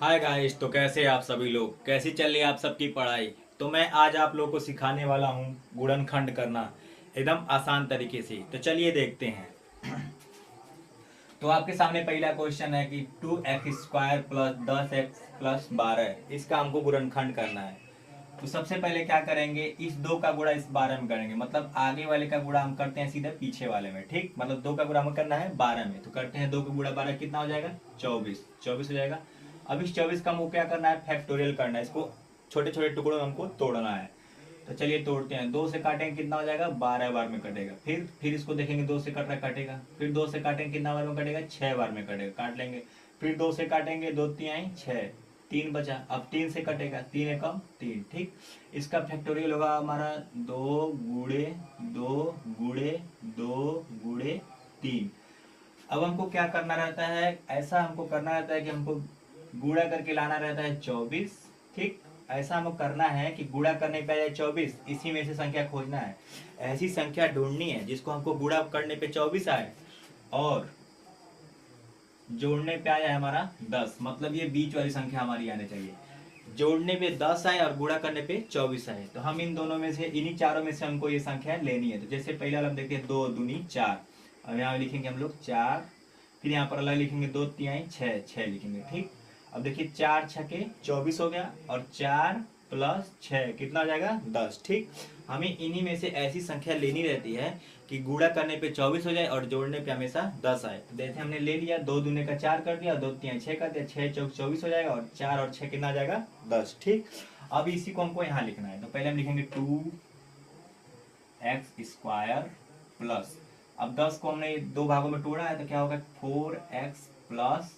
Hi guys, तो कैसे हैं आप सभी लोग। कैसी चल रही है आप सबकी पढ़ाई। तो मैं आज आप लोगों को सिखाने वाला हूँ गुणनखंड करना एकदम आसान तरीके से। तो चलिए देखते हैं। तो आपके सामने पहला क्वेश्चन है कि 2x² प्लस 10x प्लस 12 इसका हमको गुणनखंड करना है। तो सबसे पहले क्या करेंगे, इस दो का गुणा इस 12 में करेंगे। मतलब आगे वाले का गुणा हम करते हैं सीधे पीछे वाले में। ठीक, मतलब दो का गुणा हमें करना है 12 में, तो करते हैं। दो का गुणा 12 कितना हो जाएगा, 24। 24 हो जाएगा। अब इस 24 का हमको क्या करना है, फैक्टोरियल करना है। इसको छोटे छोटे टुकड़ों में हमको तोड़ना है। तो चलिए तोड़ते हैं। दो से काटेंगे कितना हो जाएगा, 12 बार में कटेगा। फिर इसको देखेंगे, दो से कट रहा कटेगा। फिर दो से काटेंगे कितना बार में कटेगा, 6 बार में कटेगा, काट लेंगे। फिर दो से काटेंगे, दो तिहाई 6, तीन बचा। अब तीन से कटेगा, तीन एकम तीन। ठीक, इसका फैक्टोरियल होगा हमारा 2 गुणे 2 गुणे 2 गुणे 3। अब हमको क्या करना रहता है, ऐसा हमको करना रहता है कि हमको गुणा करके लाना रहता है 24। ठीक, ऐसा हमको करना है कि गुणा करने पे आ जाए 24, इसी में से संख्या खोजना है। ऐसी संख्या ढूंढनी है जिसको हमको गुणा करने पे 24 आए और जोड़ने पे आया है हमारा 10। मतलब ये बीच वाली संख्या हमारी आनी चाहिए। जोड़ने पे 10 आए और गुणा करने पे 24 आए। तो हम इन दोनों में से, इन्हीं चारों में से हमको ये संख्या लेनी है। तो जैसे पहले वाला हम देखते हैं, 2 दूनी 4। अब यहाँ लिखेंगे हम लोग 4। फिर यहाँ पर अलग लिखेंगे, 2 तिहाई 6, 6 लिखेंगे। ठीक, अब देखिए 4 छके 24 हो गया और 4 प्लस 6 कितना हो जाएगा, 10। ठीक, हमें इन्हीं में से ऐसी संख्या लेनी रहती है कि गुणा करने पे 24 हो जाए और जोड़ने पे हमेशा 10 आए। तो जैसे हमने ले लिया, 2 दूने का 4 कर दिया, 2 तिहाई 6 कर दिया, 6 चौक 24 हो जाएगा और 4 और 6 कितना आ जाएगा, 10। ठीक, अब इसी को हमको यहाँ लिखना है। तो पहले हम लिखेंगे 2x² प्लस, अब 10 को हमने दो भागों में तोड़ा है तो क्या होगा, 4x प्लस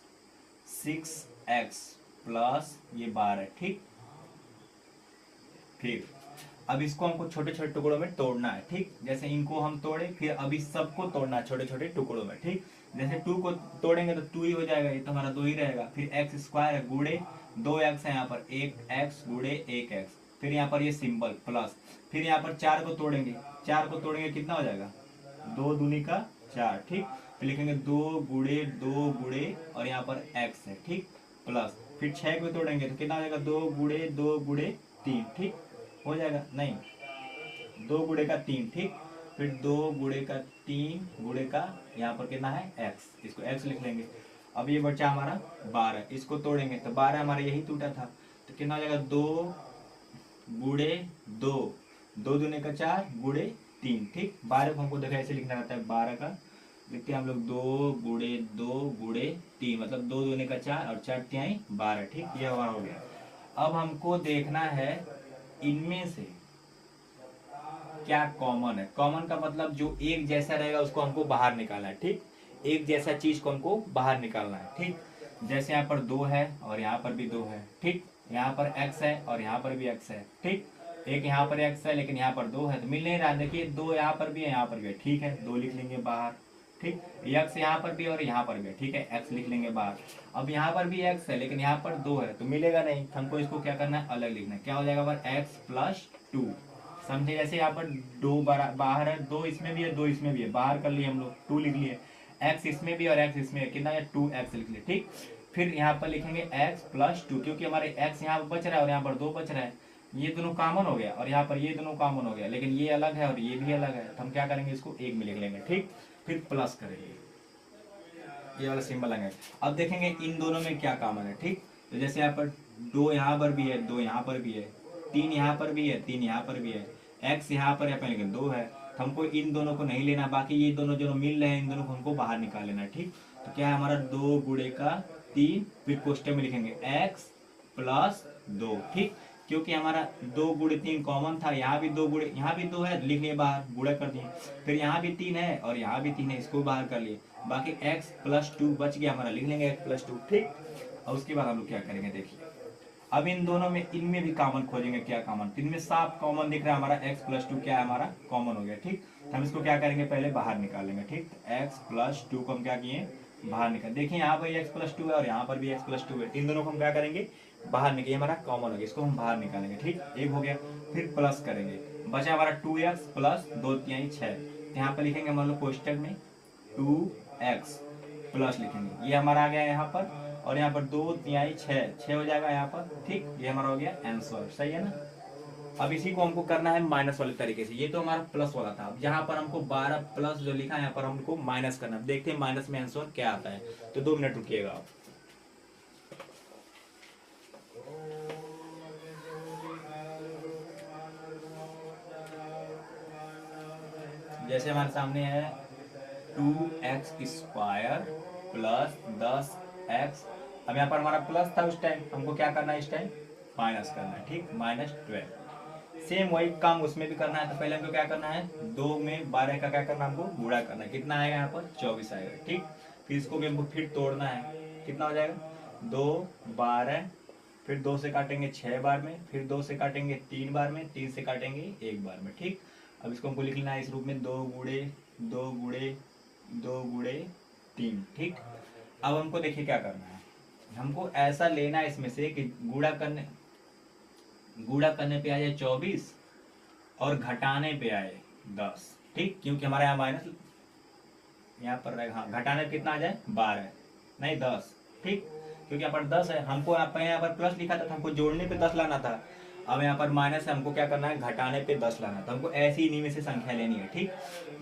6x प्लस ये 12। ठीक, फिर अब इसको हमको छोटे छोटे टुकड़ों में तोड़ना है। ठीक, जैसे इनको हम तोड़े, फिर अब इस सबको तोड़ना है छोटे छोटे टुकड़ों में। ठीक, जैसे 2 को तोड़ेंगे तो 2 ही हो जाएगा, ये तो हमारा 2 ही रहेगा। फिर x² है गुड़े 2x है, यहाँ पर 1x गुड़े 1x। फिर यहाँ पर ये सिंबल प्लस। फिर यहाँ पर 4 को तोड़ेंगे, 4 को तोड़ेंगे कितना हो जाएगा, 2 दूनी का 4। ठीक, फिर लिखेंगे 2 गुड़े 2 गुड़े और यहाँ पर x है। ठीक, प्लस। फिर 6 को तोड़ेंगे तो कितना हो जाएगा, 2 गुड़े 2 गुड़े 3। ठीक, हो जाएगा, नहीं, 2 गुड़े का 3। ठीक, फिर 2 गुड़े का 3 गुड़े का यहाँ पर कितना है, एक्स, इसको एक्स लिख लेंगे। अब ये बचा हमारा 12, इसको तोड़ेंगे तो 12 हमारा यही टूटा था, तो कितना हो जाएगा, 2 गुड़े 2, 2 दूने का 4 गुड़े 3। ठीक, 12 को हमको देखा ऐसे लिखना रहता है, 12 का लिखते हैं हम लोग 2 गुड़े 2 गुड़े 3, मतलब 2 दूने का 4 और 4 तिहाई 12। ठीक, ये हमारा हो गया। अब हमको देखना है इनमें से क्या कॉमन है। कॉमन का मतलब जो एक जैसा रहेगा उसको हमको बाहर निकालना है। ठीक, एक जैसा चीज को हमको बाहर निकालना है। ठीक, जैसे यहाँ पर 2 है और यहाँ पर भी 2 है। ठीक, यहाँ पर x है और यहाँ पर भी x है। ठीक, एक यहाँ पर x है लेकिन यहाँ पर 2 है, तो मिल नहीं रहा। देखिए 2 यहाँ पर भी है, यहाँ पर भी है। ठीक है, 2 लिख लेंगे बाहर। ठीक, x यहाँ पर भी और यहाँ पर भी है। ठीक है, x लिख लेंगे बाहर। अब यहाँ पर भी x है लेकिन यहाँ पर 2 है, तो मिलेगा नहीं। हमको इसको क्या करना है, अलग लिखना है। क्या हो जाएगा हमारा, x+2। समझे, जैसे यहाँ पर 2 बाहर है, 2 इसमें भी है, 2 इसमें भी है, बाहर कर लिए हम लोग, 2 लिख लिए। x इसमें भी और x इसमें है, कितना है, 2x लिख लिए। ठीक, फिर यहाँ पर लिखेंगे x+2, क्योंकि हमारे x यहाँ पर बच रहा है और यहाँ पर 2 बच रहा है, ये दोनों कॉमन हो गया और यहाँ पर ये दोनों कॉमन हो गया, लेकिन ये अलग है और ये भी अलग है, तो हम क्या करेंगे, इसको एक में लिख लेंगे। ठीक, फिर प्लस करेंगे, ये वाला सिंबल लगाएंगे। अब देखेंगे इन दोनों में क्या कॉमन है। ठीक, तो जैसे यहाँ पर 2 यहाँ पर भी है, 2 यहाँ पर भी है, 3 यहाँ पर भी है, 3 यहाँ पर भी है, x यहाँ पर है लेकिन 2 है, तो हमको इन दोनों को नहीं लेना। बाकी ये दोनों जो मिल रहे हैं इन दोनों को हमको बाहर निकाल लेना है। ठीक, तो क्या है हमारा, 2 गुड़े 3, फिर क्वेश्चन में लिखेंगे x+2। ठीक, क्योंकि हमारा 2 गुड़े 3 कॉमन था, यहाँ भी 2 गुड़े, यहाँ भी 2 है, लिख लिए बाहर, गुड़ा कर दिए। फिर यहाँ भी 3 है और यहाँ भी 3 है, इसको बाहर कर लिए। बाकी x+2 बच गया हमारा, लिख लेंगे x+2। ठीक, और उसके बाद हम लोग क्या करेंगे, देखिए अब इन दोनों में, इनमें भी कॉमन खोजेंगे, क्या कॉमन, इनमें साफ कॉमन दिख रहा है हमारा, x+2 क्या है हमारा, कॉमन हो गया। ठीक, तो हम इसको क्या करेंगे, पहले बाहर निकालेंगे। ठीक, x+2 को हम क्या किए, बाहर निकाल। देखिए यहाँ पर x+2 है और यहाँ पर भी x+2 है, इन दोनों को हम क्या करेंगे, बाहर निकाले, हमारा कॉमन हो गया, इसको हम बाहर निकालेंगे। ठीक, एक हो गया। फिर प्लस करेंगे, बचा हमारा 2x+2 तिहाई 6, यहाँ पर लिखेंगे हम लोग कोष्टक में 2x प्लस लिखेंगे, ये हमारा आ गया यहाँ पर। और यहाँ पर 2 तिहाई 6 हो जाएगा यहाँ पर, ठीक। ये हमारा हो गया आंसर, सही है ना। अब इसी को हमको करना है माइनस वाले तरीके से। ये तो हमारा प्लस वाला था, अब यहाँ पर हमको 12 प्लस जो लिखा है यहाँ पर हमको माइनस करना है। देखते हैं माइनस में आंसर क्या आता है, तो 2 मिनट रुकिएगा आप। जैसे हमारे सामने है 2x² प्लस 10x। अब यहाँ पर हमारा प्लस था उस टाइम, हमको क्या करना है इस टाइम, माइनस करना है, ठीक। -12। सेम वही काम उसमें भी करना है। तो पहले हमको क्या करना है, 2 में 12 का क्या करना है, हमको गुणा करना है। कितना आएगा यहाँ पर, 24 आएगा, ठीक। फिर इसको भी हमको फिर तोड़ना है। कितना हो जाएगा, 2 12, फिर 2 से काटेंगे 6 बार में, फिर 2 से काटेंगे 3 बार में, 3 से काटेंगे 1 बार में, ठीक। अब इसको हमको लिख लेना है इस रूप में, 2 गुणे 2 गुणे 2 गुणे 3, ठीक। अब हमको देखिए क्या करना है, हमको ऐसा लेना है इसमें से कि गुणा करने पे आ जाए 24 और घटाने पे आए 10, ठीक। क्योंकि हमारे यहाँ माइनस यहाँ पर रहेगा, हाँ, घटाने पे कितना आ जाए 12 नहीं 10, ठीक। क्योंकि यहाँ पर 10 है, हमको यहाँ पर प्लस लिखा था, हमको जोड़ने पे 10 लाना था। अब यहाँ पर माइनस है, हमको क्या करना है, घटाने पे 10 लाना था। हमको ऐसी इन्हीं में से संख्या लेनी है, ठीक।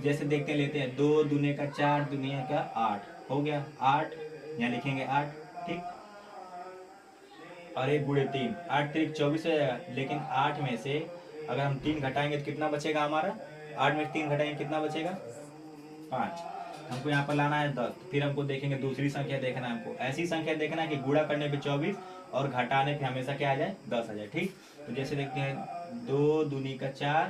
जैसे देखते लेते हैं, 2 दूने का 4 दूने का 8 हो गया, 8 यहाँ लिखेंगे 8, ठीक। और 1 गुणे 3, 8 3 24 हो जाएगा। लेकिन 8 में से अगर हम 3 घटाएंगे तो कितना बचेगा हमारा, 8 में से 3 घटाएंगे कितना बचेगा, 5। हमको यहाँ पर लाना है 10। फिर हमको देखेंगे दूसरी संख्या देखना है, हमको ऐसी संख्या देखना है कि गुणा करने पे 24 और घटाने पे हमेशा क्या आ जाए, 10 आ जाए, ठीक। तो जैसे देखते हैं, 2 दूनी का 4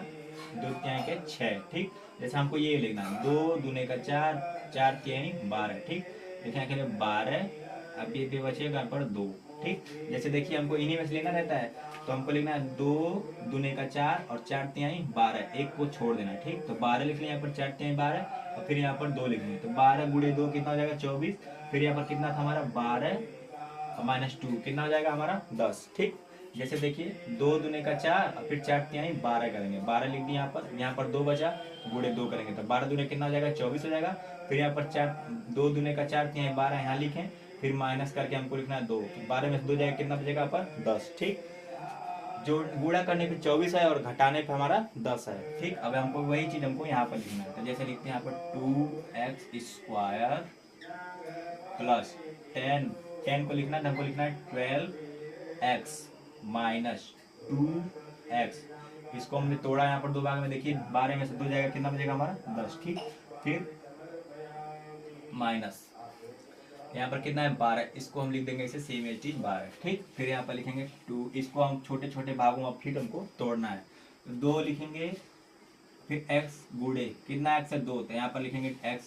2 तिहाई के 6, ठीक। जैसे हमको ये लिखना है, 2 दूने का 4 4 तिहाई 12, ठीक। देखिए यहाँ के लिए 12, अब ये बचेगा यहाँ पर 2, ठीक। जैसे देखिए हमको इन्हीं में से लेना रहता है, तो हमको लिखना है 2 दूने का 4 और 4 तिहाई 12, एक को छोड़ देना, ठीक। तो 12 लिख लें यहाँ पर, 4 तिहाई 12 और फिर यहाँ पर 2 लिख लें, तो 12 गुणे 2 कितना हो जाएगा, 24। फिर यहाँ पर कितना था हमारा, 12 -2 कितना हो जाएगा हमारा, 10, ठीक। जैसे देखिए 2 दूने का 4 और फिर 4 तिहाई 12 करेंगे, 12 लिख दिए यहाँ पर 2 बचा, गुणे 2 करेंगे तो 12 दूने कितना हो जाएगा, 24 हो जाएगा। फिर यहाँ पर 2 दूने का 4 तिहाई 12 यहाँ लिखें, फिर माइनस करके हमको लिखना है 2, 12 में से 2 जाएगा, कितना बचेगा पर 10, ठीक। जो गुणा करने पे 24 है और घटाने पे हमारा 10 है, ठीक। अब हमको वही चीज हमको यहाँ पर लिखना है, तो जैसे लिखते हैं यहाँ पर 2x² प्लस 10 को लिखना है, हमको लिखना है 12x माइनस 2x। इसको हमने तोड़ा यहाँ पर 2 भाग में, देखिए 12 में से 2 जाएगा, कितना बचेगा हमारा, 10, ठीक। फिर माइनस यहाँ पर कितना है, 12, इसको हम लिख देंगे इसे सेम एज चीज 12, ठीक। फिर यहाँ पर लिखेंगे 2, इसको हम छोटे छोटे भागों में फिर हमको तोड़ना है, तो 2 लिखेंगे, फिर x गुणे कितना x है 2, तो यहाँ पर लिखेंगे x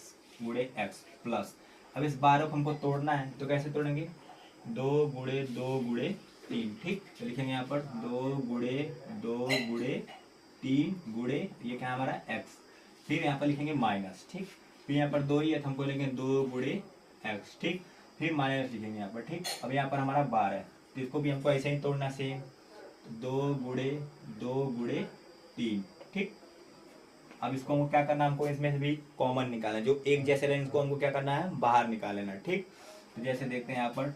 गुणे x प्लस। अब इस 12 को हमको तोड़ना है, तो कैसे तोड़ेंगे, 2 गुणे 2 गुणे 3, ठीक। तो लिखेंगे यहाँ पर 2 गुणे 2 गुणे 3 गुणे ये क्या हमारा x। फिर यहाँ पर लिखेंगे माइनस, ठीक। फिर यहाँ पर 2 ही है, तो हमको लिखेंगे 2 गुणे x, ठीक। फिर माइनस लिखेंगे यहाँ पर, ठीक। अब यहाँ पर हमारा 12 है, तो इसको भी हमको ऐसे ही तोड़ना सेम, 2 गुणे 2 गुणे 3, ठीक। अब इसको हमको क्या करना है, हमको इसमें से भी कॉमन निकालना है, जो एक जैसे रहे इसको हमको क्या करना है, बाहर निकाल लेना है, ठीक। तो जैसे देखते हैं यहाँ पर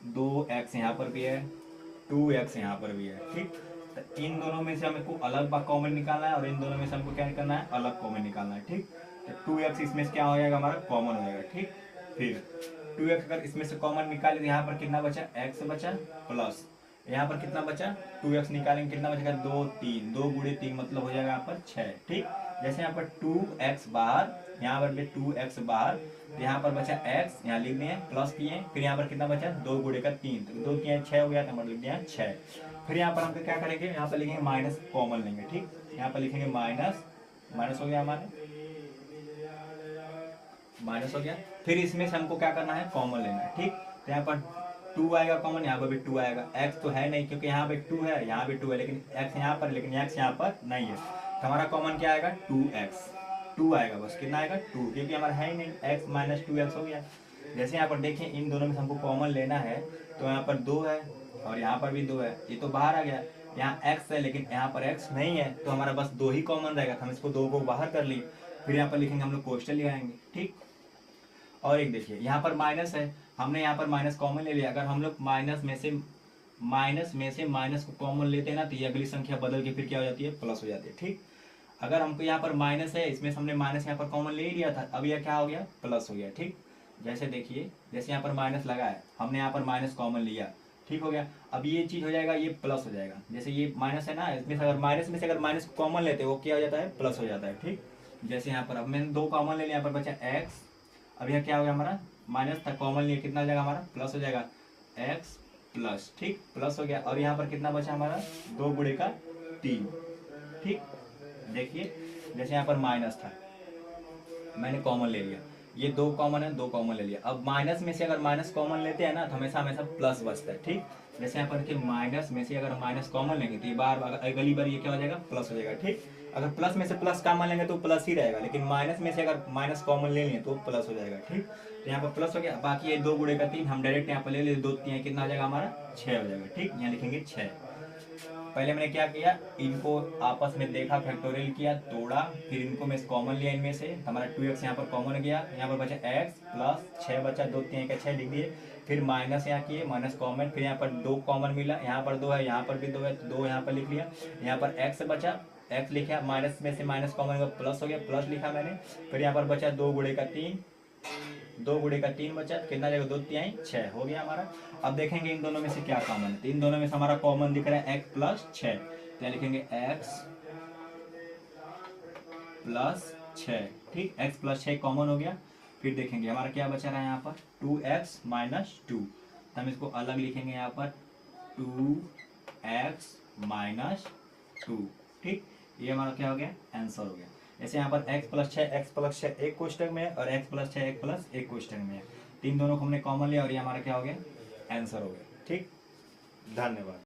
2x यहाँ पर भी है, 2x यहाँ पर भी है, ठीक। तो इन दोनों में से हमको अलग कॉमन निकालना है और इन दोनों में से हमको क्या करना है, अलग कॉमन निकालना है, ठीक। तो 2x इसमें से क्या हो जाएगा हमारा, कॉमन हो जाएगा, ठीक। फिर 2x अगर इसमें से कॉमन निकाले तो यहाँ पर कितना बचा, x बचा प्लस यहाँ पर कितना बचा, 2x निकालेंगे कितना बचेगा, 2 3, 2 गुणे 3 मतलब हो जाएगा यहाँ पर 6, ठीक। जैसे यहाँ पर 2x बाहर, यहाँ पर भी 2x बाहर, तो यहाँ पर बचा x, यहाँ लिख दिए प्लस किए, फिर यहाँ पर कितना बचा, 2 गुणे का 3, तो 2 3 6 हो गया, तो लिख दिया 6। फिर यहाँ पर हम क्या करेंगे, यहाँ पर लिखेंगे माइनस कॉमन लेंगे, ठीक। यहाँ पर लिखेंगे माइनस, माइनस हो गया हमारे, माइनस हो गया। फिर इसमें से हमको क्या करना है, कॉमन लेना है, ठीक। तो यहाँ पर 2 आएगा कॉमन, यहाँ पर भी 2 आएगा, x तो है नहीं क्योंकि यहाँ पे 2 है, यहाँ भी 2 है, लेकिन x यहाँ पर, लेकिन x यहाँ पर नहीं है, तो हमारा कॉमन क्या आएगा, 2x, 2 आएगा बस, कितना आएगा 2, क्योंकि हमारा है ही नहीं, x माइनस 2x हो गया। जैसे यहाँ पर देखिए इन दोनों में हमको कॉमन लेना है, तो यहाँ पर 2 है और यहाँ पर भी 2 है, ये तो बाहर आ गया, यहाँ x है लेकिन यहाँ पर x नहीं है, तो हमारा बस 2 ही कॉमन रहेगा, तो हम इसको 2 को बाहर कर लिए। फिर यहाँ पर लिखेंगे हम लोग कोष्टक लगाएंगे, ठीक। और एक देखिए यहाँ पर माइनस है, हमने यहाँ पर माइनस कॉमन ले लिया। अगर हम लोग माइनस में से माइनस को कॉमन लेते हैं ना, तो ये अगली संख्या बदल के फिर क्या हो जाती है, प्लस हो जाती है। ठीक, अगर हमको यहाँ पर माइनस है, इसमें से हमने माइनस यहाँ पर कॉमन ले ही लिया था, अब यह क्या हो गया, प्लस हो गया। ठीक, जैसे देखिए, जैसे यहाँ पर माइनस लगा है, हमने यहाँ पर माइनस कॉमन लिया, ठीक हो गया। अब ये चीज हो जाएगा, ये प्लस हो जाएगा। जैसे ये माइनस है ना, इसमें से अगर माइनस में से अगर माइनस को कॉमन लेते हैं, वो क्या हो जाता है, प्लस हो जाता है। ठीक, जैसे यहाँ पर अब मैंने 2 कॉमन ले लिया, यहाँ पर बचा एक्स। अब यह क्या हो गया, हमारा माइनस था, कॉमन लिया, कितना हो जाएगा हमारा, प्लस हो जाएगा, एक्स प्लस। ठीक, प्लस हो गया। और यहाँ पर कितना बचा हमारा, 2 गुणे का 3। ठीक, देखिए जैसे यहाँ पर माइनस था, मैंने कॉमन ले लिया, ये 2 कॉमन है, 2 कॉमन ले लिया। अब माइनस में से अगर माइनस कॉमन लेते हैं ना, तो हमेशा हमेशा प्लस बचता है। ठीक, जैसे यहाँ पर देखिए, माइनस में से अगर माइनस कॉमन लेंगे तो ये बार अगली बार ये क्या हो जाएगा, प्लस हो जाएगा। ठीक, अगर प्लस में से प्लस कॉमन लेंगे तो प्लस ही रहेगा, लेकिन माइनस में से अगर माइनस कॉमन ले लें तो प्लस हो जाएगा। ठीक, तो यहाँ पर प्लस हो गया। बाकी ये 2 गुणे का 3 हम डायरेक्ट यहाँ पर ले लेते, 2 3 कितना हो जाएगा हमारा, 6 हो जाएगा। ठीक, यहाँ लिखेंगे 6। पहले मैंने क्या किया, इनको आपस में देखा, फैक्टोरियल किया, तोड़ा, फिर इनको मैं कॉमन लिया, इनमें से हमारा 2x यहाँ पर कॉमन गया, यहाँ पर बचा x प्लस 6 बचा, 2 3 का 6 लिख दिए। फिर माइनस यहाँ किए, माइनस कॉमन, फिर यहाँ पर 2 कॉमन मिला, यहाँ पर 2 है, यहाँ पर भी 2 है, तो 2 यहाँ पर लिख लिया। यहाँ पर x बचा, x लिखा, माइनस में से माइनस कॉमन हुआ, प्लस हो गया, प्लस लिखा मैंने। फिर यहाँ पर बचा 2 गुणे का 3, 2 गुणे का 3 बचा, कितना जाएगा, 2 3 6 हो गया हमारा। अब देखेंगे इन दोनों में से क्या कॉमन है, तो इन दोनों में से हमारा कॉमन दिख रहा है x प्लस 6, तो लिखेंगे x प्लस 6। ठीक, x प्लस 6 कॉमन हो गया। फिर देखेंगे हमारा क्या बचा रहा है, यहाँ पर 2x माइनस 2, तो हम इसको अलग लिखेंगे, यहाँ पर 2x माइनस 2। ठीक, ये हमारा क्या हो गया, आंसर हो गया। जैसे यहाँ पर x प्लस 6 एक कोष्टक में है, और x प्लस 6 एक प्लस एक कोष्टक में है। तीन दोनों को हमने कॉमन लिया, और ये हमारा क्या हो गया, आंसर हो गया। ठीक, धन्यवाद।